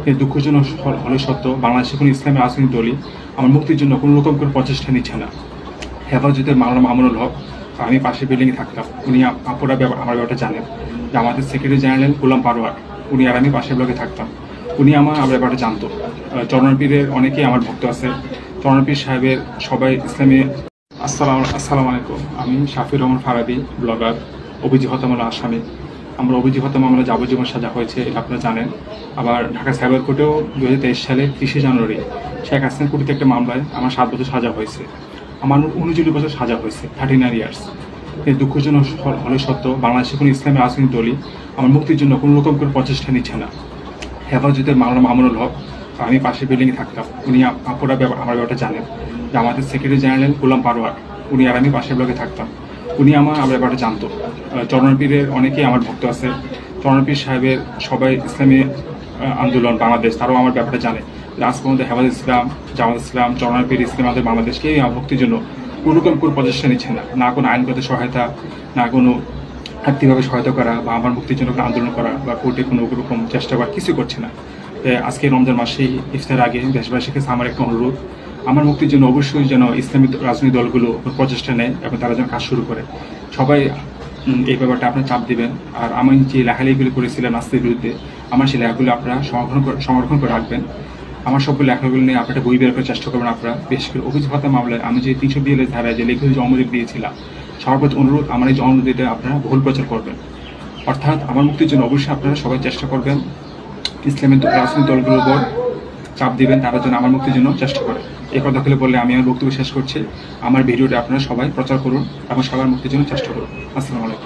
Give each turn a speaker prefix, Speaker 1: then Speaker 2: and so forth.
Speaker 1: এই দুঃখজনক হলে সত্য, বাংলাদেশে কোনো ইসলামী রাজনৈতিক দলই আমার মুক্তির জন্য কোনো রকম করে প্রচেষ্টা নিচ্ছে না। হেফাজতের মাওলানা মামুনুল হক, আমি পাশের বিল্ডিংয়ে থাকতাম, উনি আপুরা আমার ব্যাপারটা জানেন যে আমাদের সেক্রেটারি জেনারেল গোলাম পারোয়ার, উনি আর আমি পাশের ব্লকে থাকতাম, উনি আমার ব্যাপারটা জানতো। চরণপীরের অনেকেই আমার ভক্ত আছে। চরণপীর সাহেবের সবাই ইসলামী। আসসালামু আলাইকুম, আমি শাফির রহমান ফারাবি, ব্লগার, অভিযোগ হত্যা মামলা আসামি। আমরা অভিযোগ হত্যা মামলা যাবজ্জীবন সাজা হয়েছে, এটা আপনারা জানেন। আবার ঢাকা সাইবার কোর্টেও 2023 সালে 30 জানুয়ারি শেখ হাসিনা কোর্টিতে একটা মামলায় আমার 7 বছর সাজা হয়েছে। আমার 39 বছর সাজা হয়েছে, 39 ইয়ার্স। এই দুঃখজনক হলে সত্য, বাংলাদেশে কোনো ইসলামী রাজনৈতিক দলই আমার মুক্তির জন্য কোনো রকম করে প্রচেষ্টা নিচ্ছে না। হেফাজতের মাওলানা মামুনুল হক, আমি পাশের বিল্ডিংয়ে থাকতাম, উনি আপুরা আমার ব্যাপারটা জানেন যে আমাদের সেক্রেটারি জেনারেল গোলাম পারোয়ার, উনি আর আমি পাশের ব্লকে থাকতাম, উনি আমার ব্যাপারটা জানতো। চরণপীরের অনেকেই আমার ভক্ত আছে। চরণপীর সাহেবের সবাই ইসলামী আন্দোলন বাংলাদেশ, তারাও আমার ব্যাপারটা জানে। আজ পর্যন্ত হেফাজত ইসলাম, জামাত ইসলাম, চরণপীর ইসলাম আমাদের বাংলাদেশকে আমার মুক্তির জন্য কোনো রকম কোনো প্রচেষ্টা নিচ্ছে না। না কোনো আইনগত সহায়তা, না কোনো আর্থিকভাবে সহায়তা করা, বা আমার মুক্তির জন্য কোনো আন্দোলন করা, বা কোর্টে কোনো রকম চেষ্টা করা কিছু করছে না। আজকে রমজান মাসেই ইফতার আগে দেশবাসীর কাছে আমার একটা অনুরোধ, আমার মুক্তির জন্য অবশ্যই যেন ইসলামী রাজনৈতিক দলগুলো প্রচেষ্টা নেয় এবং তারা যেন কাজ শুরু করে। সবাই এই ব্যাপারটা আপনার চাপ দিবেন। আর আমি যে লেখালেখিগুলি করেছিলাম নাস্তির বিরুদ্ধে, আমার সেই লেখাগুলো আপনারা সংরক্ষণ করে রাখবেন। আমার সবগুলো লেখাগুলো নিয়ে আপনারা বই বের করার চেষ্টা করবেন। আপনারা বিশেষ করে অভিযোগ হত্যা মামলায় আমি যে 342 ধারায় যে লেখা যে অনুমোদন দিয়েছিলাম, সবার প্রতি অনুরোধ, আমার এই যে অনুমোদিটা আপনারা বহুল প্রচার করবেন। অর্থাৎ আমার মুক্তির জন্য অবশ্যই আপনারা সবাই চেষ্টা করবেন, ইসলামী রাজনৈতিক দলগুলোর উপর চাপ দিবেন, তারা যেন আমার মুক্তির জন্য চেষ্টা করে। এই কথাগুলো বললে আমি আমার বক্তব্য শেষ করছি। আমার ভিডিওটা আপনারা সবাই প্রচার করুন এবং সবার মুক্তির জন্য চেষ্টা করুন। আসসালামু আলাইকুম।